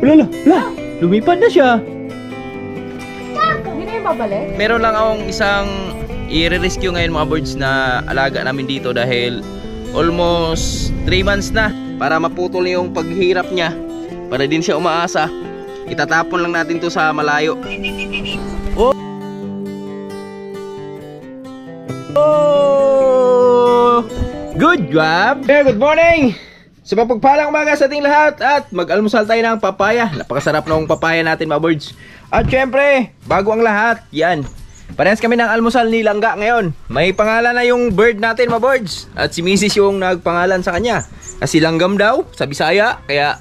Wala, lumipad na siya. Hindi na yung babalik? Meron lang akong isang i-rescue ngayon mga birds na alaga namin dito dahil almost 3 months na. Para maputol yung paghirap niya, para din siya umaasa, itatapon lang natin to sa malayo. Oh! Good job! Hey, good morning! Sa mapagpalang umaga sa ating lahat at mag-almusal tayo ng papaya. Napakasarap ng papaya natin mga birds. At syempre, bago ang lahat, yan. Parehas kami ng almusal ni Langga ngayon. May pangalan na yung bird natin mga birds. At si Mrs. yung nagpangalan sa kanya. Kasi Langgam daw, sa Bisaya. Kaya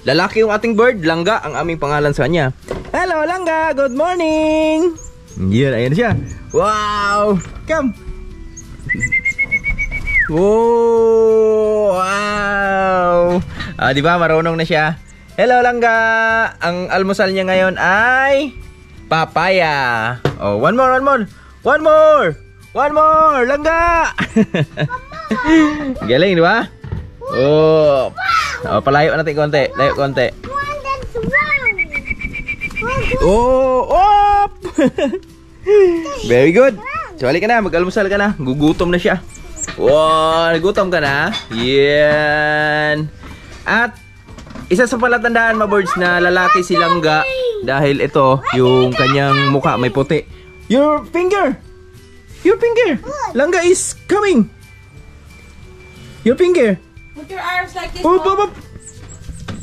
lalaki yung ating bird, Langga ang aming pangalan sa kanya. Hello Langga, good morning! Yan, ayan siya. Wow! Come! Wow! Di ba marunong na siya? Hello Langga! Ang almusal niya ngayon ay papaya. Oh, one more. Langga! Galing, di ba? Oh, palayo natin konti. Layo konti. Oh! Very good. So, halik ka na. Mag-almusal ka na. Gugutom na siya. Wow, nagutom ka na? Yan. At isa sa palatandaan mga birds na lalaki si Langga dahil ito yung kanyang mukha may puti. Your finger. Langga is coming. Your finger. Put your arms like this.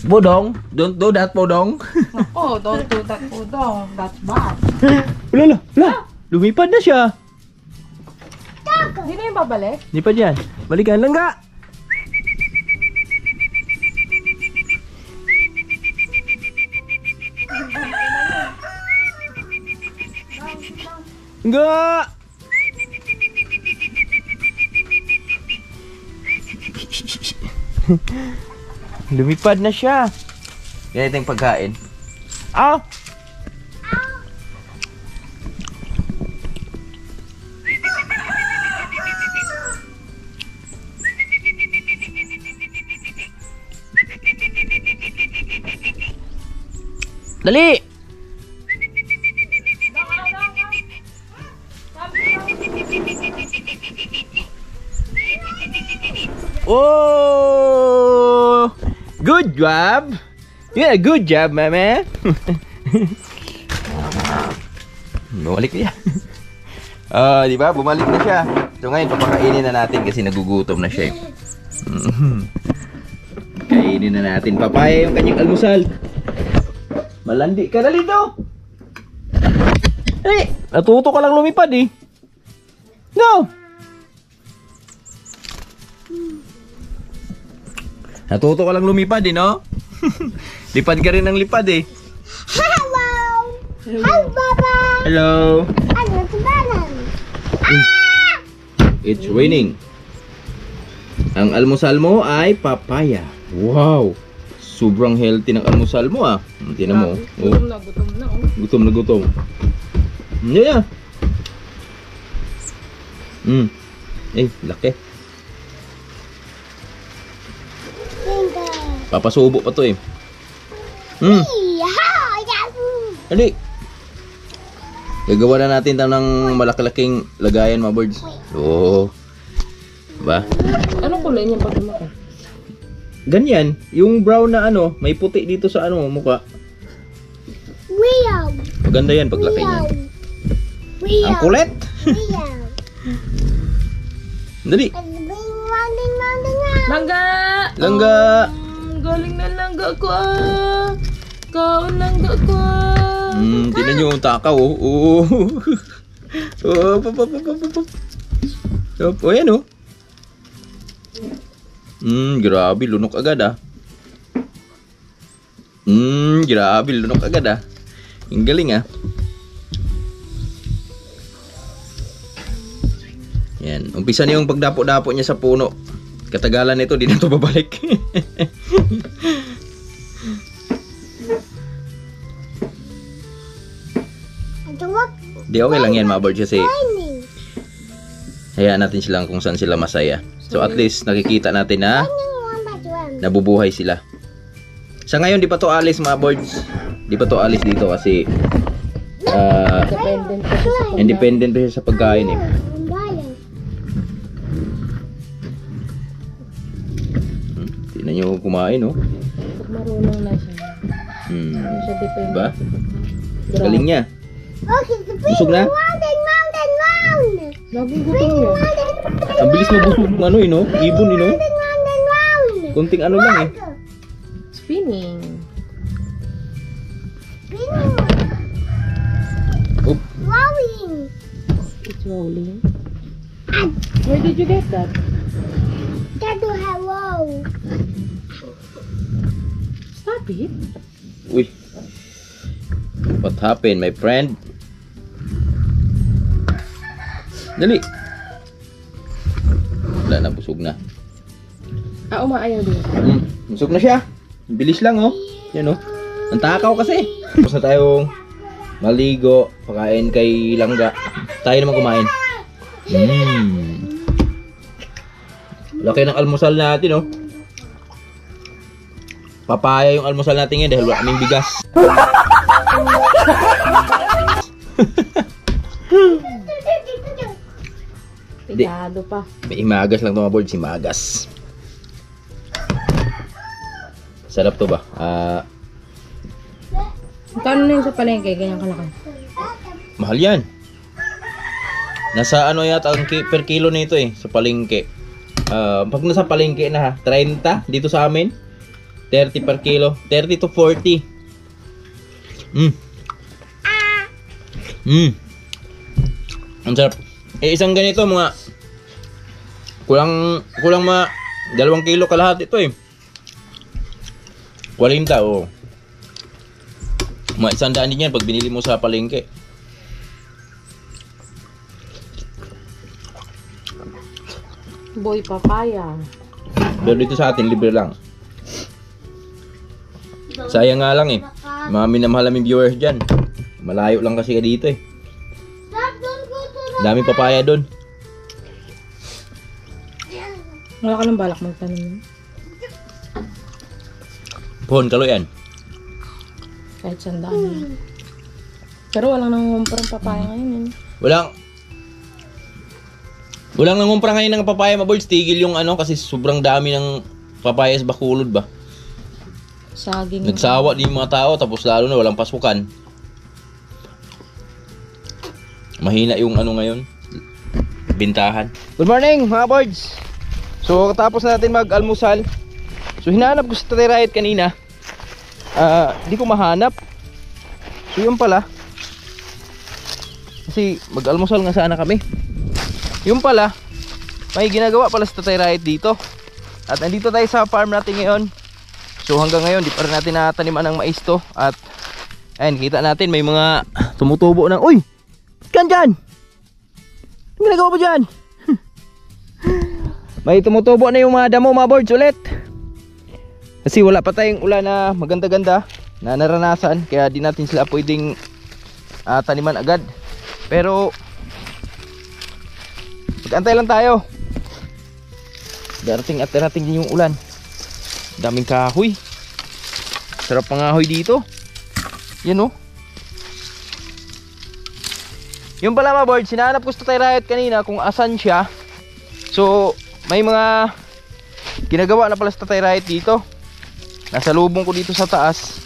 Bodong, don't do that, Bodong. Oh, don't do that, Bodong. That's bad. Wala. Lumipad na siya. Hindi na yung babalik? Lipad yan. Balikan, Langga. Langga. Lumipad na siya. Ganito yung pagkain. Ah! Dali! Oh! Good job! Yeah, good job, mama. Bumalik niya. Di ba? Bumalik na siya. So ngayon, papakainin na natin kasi nagugutom na siya. Kainin na natin. Papaya yung kanyang almusal. Malandi ka. Dali daw! Dali! Natuto ka lang lumipad eh. No! Natuto ka lang lumipad eh, no? Lipad ka rin ng lipad eh. Hello! Hi, Baba! Hello! Ano si Balan? It's raining. Ang almusal mo ay papaya. Wow! Sobrang healthy ng almusal mo ah. Tingnan mo. Oh. Gutom na. Gutom. Yeah. Laki. Papasubo pa to eh. Dali. Gagawa na natin ito ng malaki-laking lagayan mga birds. Oh. Ba? Anong kulay niya pag lumaki? Ganyan, yung brown na ano, may puti dito sa ano, mukha. Maganda yan paglaki niya. Ang kulit! Dali! Langga! Galing na Langga ko ah! Kaon Langga ko ah! Tignan nyo yung takaw oh. Oh, ayan oh. Grabe, lunok agad ah. Grabe, lunok agad ah. Ang galing ah. Yan, umpisa na yung pagdapo-dapo niya sa puno. Katagalan nito, di na ito babalik. Di okay lang yan mga birds kasi hayaan natin silang kung saan sila masaya. So at least nakikita natin na nabubuhay sila. Sa ngayon di pa to alis mga boards. Di pa to alis dito kasi Dependent kasi sa pagkain. independent pa siya sa pagkain eh. Tingnan nyo kumain oh. Pag marunong na siya. Hindi siya dependent Diba? sa pagkain. Galing niya. Okay, the big Busog na? mountain, mountain, mountain. Laging gutom niya. Ang bilis mabusog ng ano eh no? Ibon eh no? Mountain, mountain. Kunting ano lang eh. Spinning. Oop. Rolling. It's rolling. Where did you get that? That do hello. Stop it. Uy. What happened my friend? Dali. Wala na, busog na. Umaayaw din. Busog na siya. Bilis lang oh. Yan oh. Ang takaw kasi. Tapos na tayong maligo, pakain kay Langga. Tayo naman kumain. Laki ng almusal natin oh. Papaya yung almusal natin ngayon dahil wala kaming bigas. Pigado pa. May imagas lang ito mga board, si Magas. Sarap to ba? Magkano na yun sa palengke? Ganyan kalaki. Mahal yan. Nasa ano yata ang per kilo nito eh, sa palengke. Pag nasa palengke na ha, 30 dito sa amin. 30 per kilo. 30 to 40. Ang sarap. Isang ganito mga kulang mga 2 kilo kalahati ito eh. 40 oh. Mga 100 din yan pag binili mo sa palengke. Boy papaya. Pero dito sa atin libre lang. Sayang nga lang eh. Mga minamahal naming viewers dyan. Malayo lang kasi dito eh. Daming papaya doon. Wala ka ng balak magtanim yun? Pohon kalo yan. Kahit sandaan lang. Pero walang nangungumparang papaya ngayon eh. Walang nangumpra ngayon ng papaya mga boys. Tigil yung ano kasi sobrang dami ng papaya sa Bacolod ba. Saging. Nagsawa din yung mga tao tapos lalo na walang pasukan. Mahina yung ano ngayon. Bintahan. Good morning mga boys. So katapos natin mag-almusal. So hinahanap ko si Tatay Riot kanina. Hindi ko mahanap. So yun pala. Kasi mag-almusal nga sana kami. Yung pala, may ginagawa pala si Tatay Riot dito. At nandito tayo sa farm natin ngayon. So hanggang ngayon, di pa rin natin nataniman ng mais to. At ayun, kita natin may mga tumutubo ng, uy! Kan dyan! Ano ginagawa mo dyan? May tumutubo na yung mga damo mga boards ulit. Kasi wala pa tayong ulan na maganda-ganda na naranasan. Kaya di natin sila pwedeng taniman agad. Pero mag-antay lang tayo. Darating at darating din yung ulan. Daming kahoy. Sarap pang kahoy dito. Yan oh. Yung pala mga board, sinahanap ko sa Tatay Riot kanina kung asan siya. So may mga ginagawa na pala sa Tatay Riot dito. Nasa lubong ko dito sa taas.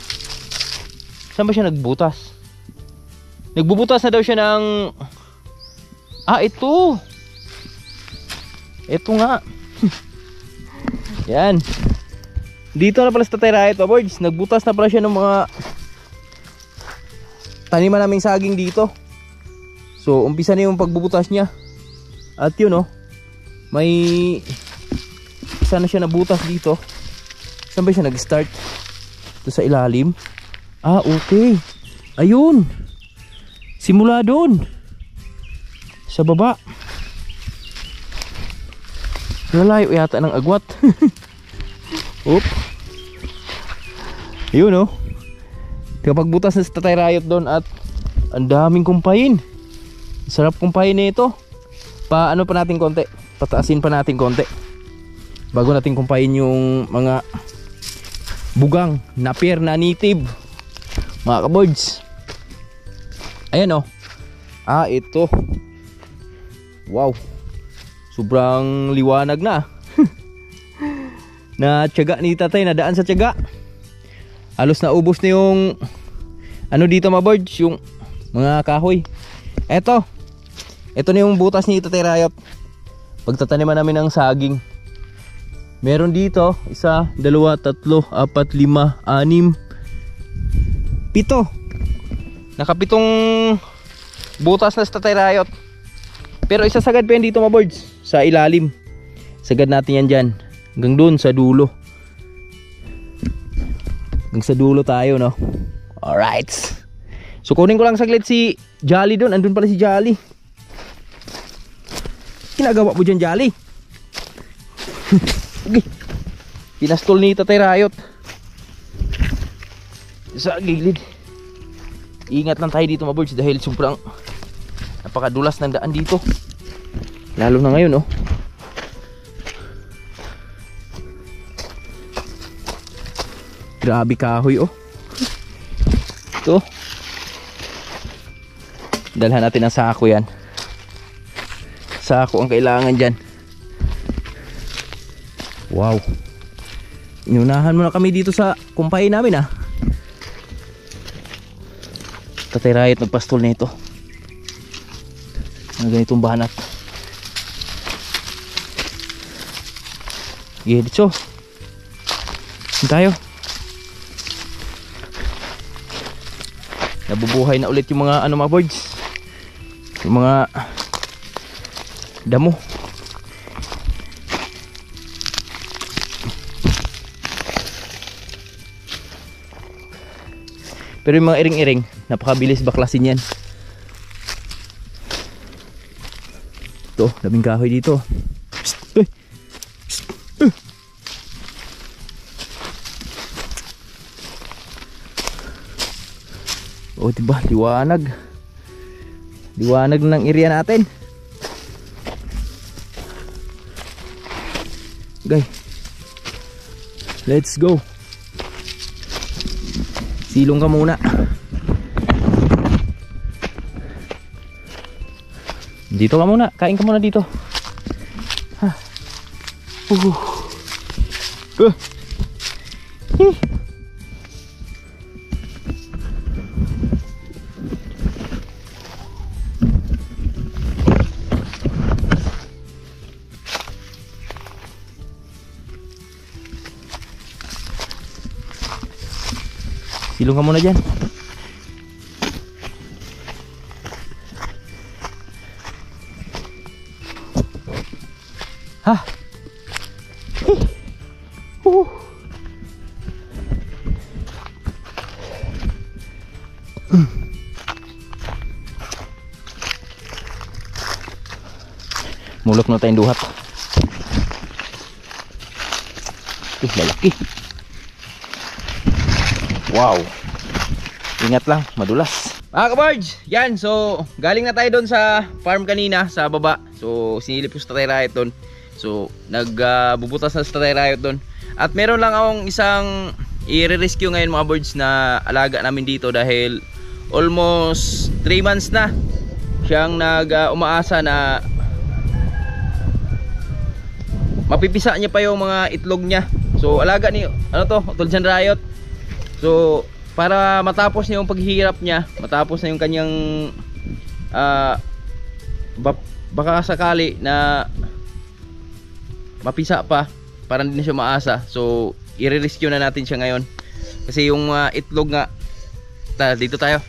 Saan ba siya nagbutas? Nagbubutas na daw siya ng ito. Ito nga. Yan. Dito na pala sa Tatay Riot mga boards. Nagbutas na pala siya ng mga taniman naming saging dito. So umpisa na yung pagbubutas niya. At yun oh, may isa na siya nabutas dito. Saan ba siya nag-start? Ito sa ilalim. Okay. Ayun. Simula doon sa baba. Lalayo yata ng agwat. Oop. Yun oh. Kapag butas na sa Tatay Riot doon at ang daming kumpain. Sarap kumpain nito. Paano pa natin konti? Pataasin pa natin konti. Bago natin kumpain yung mga bugang napier na native mga kaboards. Ayan oh. Ito. Wow. Sobrang liwanag na. Na tiyaga ni tatay, nadaan sa tiyaga. Halos naubos na yung ano dito mga boards, yung mga kahoy. Ito na yung butas ni Tatay Rayot. Pagtataniman namin ng saging. Meron dito 1, 2, 3, 4, 5, 6, 7. Nakapitong butas na sa Tatay Rayot. Pero isasagad pa yan dito mga boards, sa ilalim. Sagad natin yan dyan hanggang dun sa dulo. Hanggang sa dulo tayo, no? Alright. So kunin ko lang saglit si Jolly dun. Andun pala si Jolly. Ginagawa mo dyan, Jolly? Okay. Pinastol ni Tatay Rayot sa gilid. Ingat lang tayo dito mga boards dahil sobrang napakadulas ng daan dito. Lalo na ngayon, oh. Grabe kahoy, oh. Ito. Dalhan natin ang sako yan. Sako ang kailangan dyan. Wow. Inunahan muna kami dito sa kumpay namin, ah. Tatay Rayot nagpastol na ito. Ang ganitong banat. Okay, dito. Saan tayo? Nabubuhay na ulit yung mga ano mga boards. Yung mga damo. Pero yung mga iring-iring, napakabilis baklasin yan. Ito, daming kahoy dito. Psst, oh, diba? Liwanag. Liwanag ng area natin. Okay. Let's go. Silong ka muna. Dito ka muna. Kain ka muna dito. Ha. Silong ka muna dyan. Ha? Mulok na tayong duhat. Lalaki. Wow. Ingat lang, madulas. Mga kabards, yan. So, galing na tayo doon sa farm kanina, sa baba. So, sinilip ko sa Tatay Rayot doon. So, nagbubutas na sa Tatay Rayot doon. At meron lang akong isang i-rescue ngayon mga birds na alaga namin dito dahil almost 3 months na siyang umaasa na mapipisa niya pa yung mga itlog niya. So, alaga ni, ano to, Tatay Rayot. So, para matapos niya yung paghihirap niya, matapos na yung kanyang baka sakali na mapisa pa, para hindi na siya maasa. So, i-rescue na natin siya ngayon. Kasi yung itlog nga, dito tayo.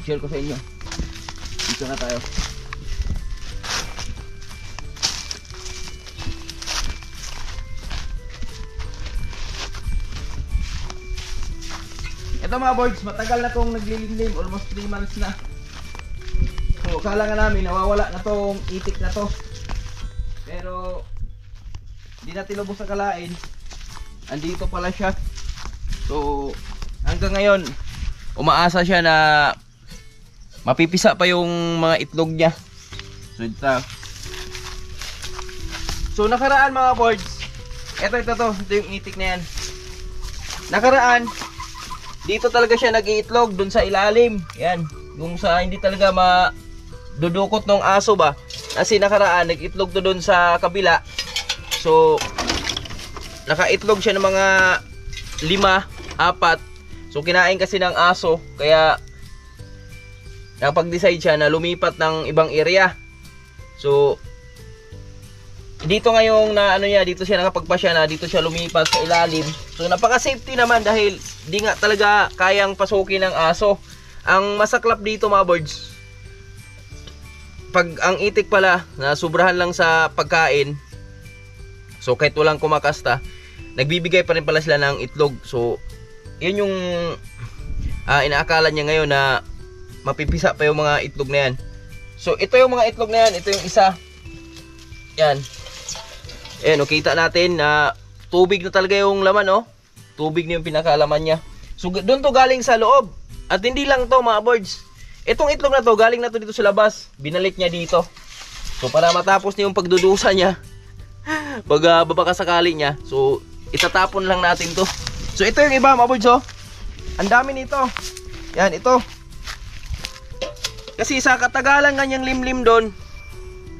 Share ko sa inyo. Dito na tayo. Ito mga boards, matagal na tong naglilimlim, almost 3 months na. So, akala nga namin nawawala na tong itik na to. Pero hindi natin lubos sa kalain. Andito pala siya. So, hanggang ngayon umaasa siya na mapipisa pa yung mga itlog niya. So, ito. So, nakaraan mga boards. Ito yung itik na yan. nakaraan, dito talaga siya nag-iitlog dun sa ilalim. Yan, yung sa hindi talaga madudukot ng aso ba. Kasi nakaraan, nag-itlog to dun sa kabila. So, nakaitlog siya ng mga 5, 4. So, kinain kasi ng aso. Kaya, nakapag-decide siya na lumipat ng ibang area. So, dito ngayong na ano niya, dito siya nakapagpasya na, dito siya lumipat sa ilalim. So, napaka-safety naman dahil di nga talaga kayang pasukin ng aso. Ang masaklap dito mga birds, pag ang itik pala na sobrahan lang sa pagkain, so kahit walang kumakasta, nagbibigay pa rin pala sila ng itlog. So, yun yung inaakala niya ngayon na mapipisa pa yung mga itlog na yan. So, ito yung mga itlog na yan. Ito yung isa. Yan. Ayan, kita natin na tubig na talaga yung laman, oh. Tubig na yung pinakalaman niya. So, doon to galing sa loob. At hindi lang to mga birds. Itong itlog na to, galing na to dito sa labas. Binalik niya dito. So, para matapos niya yung pagdudusa niya, pag babakasakali niya, so, itatapon lang natin to. So, ito yung iba mga birds, oh. Ang dami nito. Yan, ito. Kasi sa katagalan kanyang limlim doon,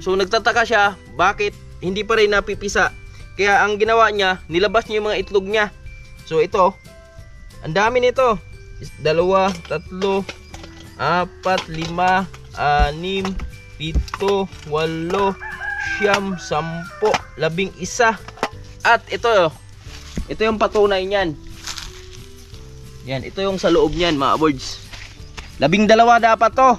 so nagtataka siya, bakit hindi pa rin napipisa. Kaya ang ginawa niya, nilabas niya yung mga itlog niya. So ito, ang dami nito. 2, 3, 4, 5, 6, 7, 8, 9, 10, 11, 11. At ito yung patunay niyan. Yan, ito yung sa loob niyan mga birds. 12 dapat to.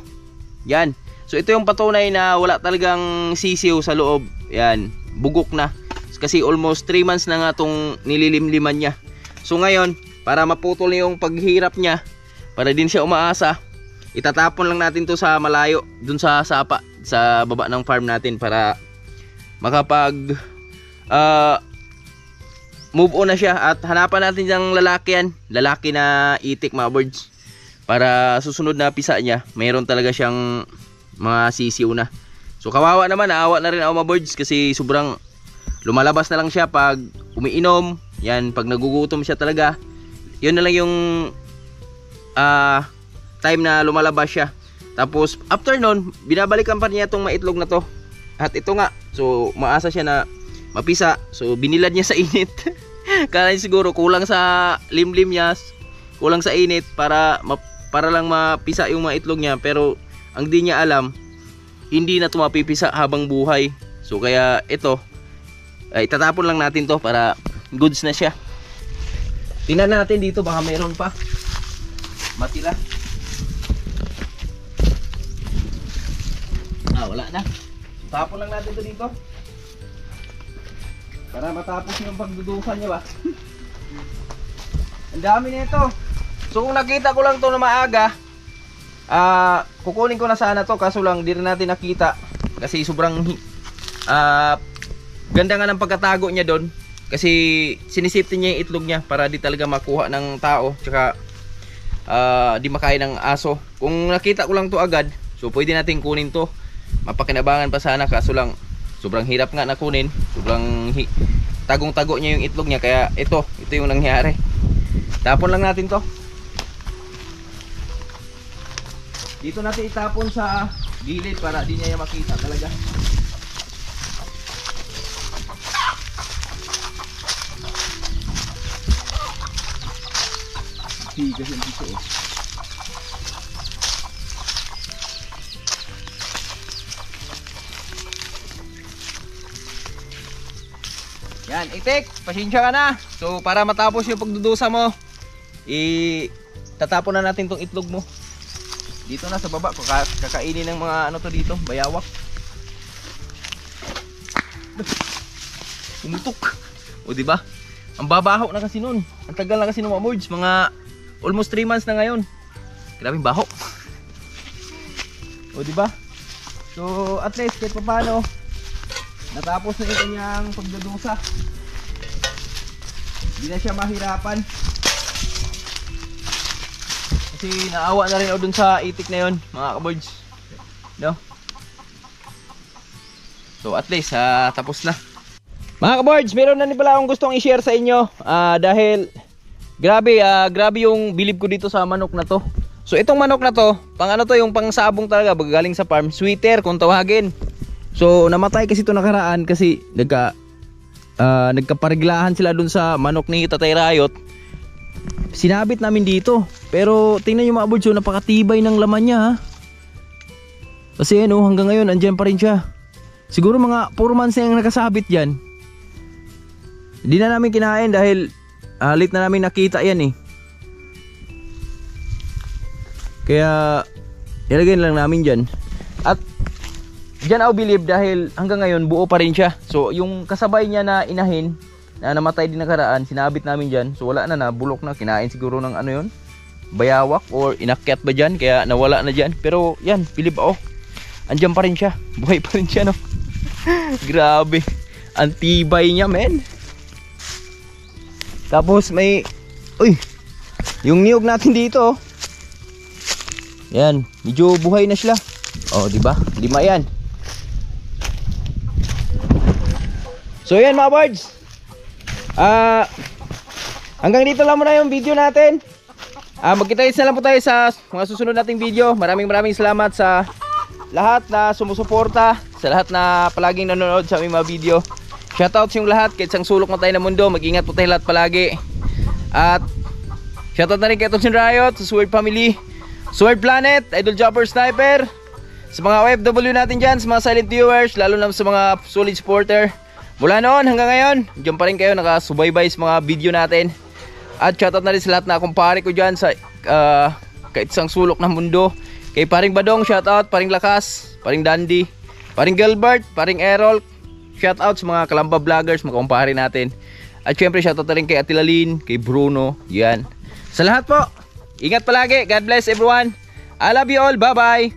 Yan. So ito yung patunay na wala talagang sisiw sa loob. Yan, bugok na. Kasi almost 3 months na nga itong nililimliman niya. So ngayon, para maputol yung paghirap niya, para din siya umaasa, itatapon lang natin to sa malayo, dun sa sapa, sa baba ng farm natin, para makapag move on na siya. At hanapan natin yung lalaki yan, lalaki na itik mga birds, para susunod na pisa niya, mayroon talaga siyang mga sisiw na. So kawawa naman, naawa na rin ako mga birds, kasi sobrang lumalabas na lang siya pag umiinom. Yan, pag nagugutom siya talaga, yun na lang yung time na lumalabas siya. Tapos after nun, binabalikan pa niya itong maitlog na to. At ito nga, so maasa siya na mapisa. So binilad niya sa init. Kala niya siguro kulang sa limlim niya, kulang sa init para lang mapisa yung mga itlog niya. Pero ang di niya alam, hindi na ito mapipisa habang buhay. So kaya ito, itatapon lang natin to para goods na siya. Tingnan natin dito, baka mayroon pa matila. Wala na. Tapon lang natin to dito para matapos yung pagdudukan niya ba. Ang dami nito. So kung nakita ko lang to na maaga, kukunin ko na sana to, kaso lang di rin natin nakita kasi sobrang ganda nga ng pagkatago niya doon, kasi sinisipti niya yung itlog niya para di talaga makuha ng tao, tsaka di makain ng aso. Kung nakita ko lang to agad, so pwede natin kunin to, mapakinabangan pa sana, kaso lang sobrang hirap nga na kunin, sobrang tagong-tago niya yung itlog niya. Kaya ito yung nangyari. Tapon lang natin to. Dito natin itapon sa gilid para di niya makita talaga. Tigas yung dito eh. Yan, itik, pasensya ka na. So para matapos yung pagdudusa mo, tatapon na natin tong itlog mo. Dito na sa baba, kakainin ng mga ano to dito, bayawak. Umutok. O di ba? Ang babaho na kasi noon. Ang tagal na kasi ng mga birds, mga almost 3 months na ngayon. Grabe baho. O di ba? So at least kahit paano natapos na yung kanyang pagdudusa. Hindi na siya mahirapan. Kasi naawa na rin ako dun sa itik na yun, mga kabirds. No? So at least tapos na. Mga kabirds, meron na pala akong gustong i-share sa inyo. Dahil Grabe, grabe yung bilib ko dito sa manok na to. So itong manok na to, pang ano to, yung pang sabong talaga, galing sa farm, sweeter kung tawagin. So namatay kasi ito nakaraan kasi nagkapariglahan sila dun sa manok ni Tatay Rayot. Sinabit namin dito. Pero tingnan nyo mga birds, napakatibay ng laman niya ha. Kasi ano, hanggang ngayon andyan pa rin siya. Siguro mga 4 months na yung nakasabit dyan. Hindi na namin kinain dahil late na namin nakita yan eh. Kaya ilagay lang namin dyan. At dyan ako believe dahil hanggang ngayon buo pa rin siya. So yung kasabay niya na inahin na namatay din nakaraan, sinabit namin dyan. So wala na, bulok na, kinain siguro ng ano yun, bayawak or inakyat ba dyan, kaya nawala na dyan. Pero yan, believe ako, andyan pa rin siya, buhay pa rin siya no. Grabe, ang tibay niya men. Tapos may yung niyog natin dito yan, medyo buhay na sila. Oh, di ba? 5 yan. So yan mga birds, hanggang dito lang muna yung video natin. Magkita-kits na lang po tayo sa mga susunod nating video. Maraming salamat sa lahat na sumusuporta, sa lahat na palaging nanonood sa aming mga video. Shoutouts yung lahat, kahit sang sulok na tayo ng mundo, mag-ingat po tayo lahat palagi. At shoutout na rin kay Tonsin Riot, sa Sword Family, Sword Planet, Idol Jumper Sniper, sa mga OFW natin dyan, sa mga silent viewers, lalo na sa mga solid supporter. Mula noon hanggang ngayon, dyan pa rin kayo nakasubaybay sa mga video natin. At shoutout na rin sa lahat na kumpare ko dyan sa kahit isang sulok ng mundo. Kay Paring Badong, shoutout, Paring Lakas, Paring Dandy, Paring Gilbert, Paring Errol. Shoutout sa mga Kalamba vloggers, mga kumpare natin. At syempre shoutout na rin kay Atilalin, kay Bruno, yan. Sa lahat po, ingat palagi, God bless everyone. I love you all, bye bye.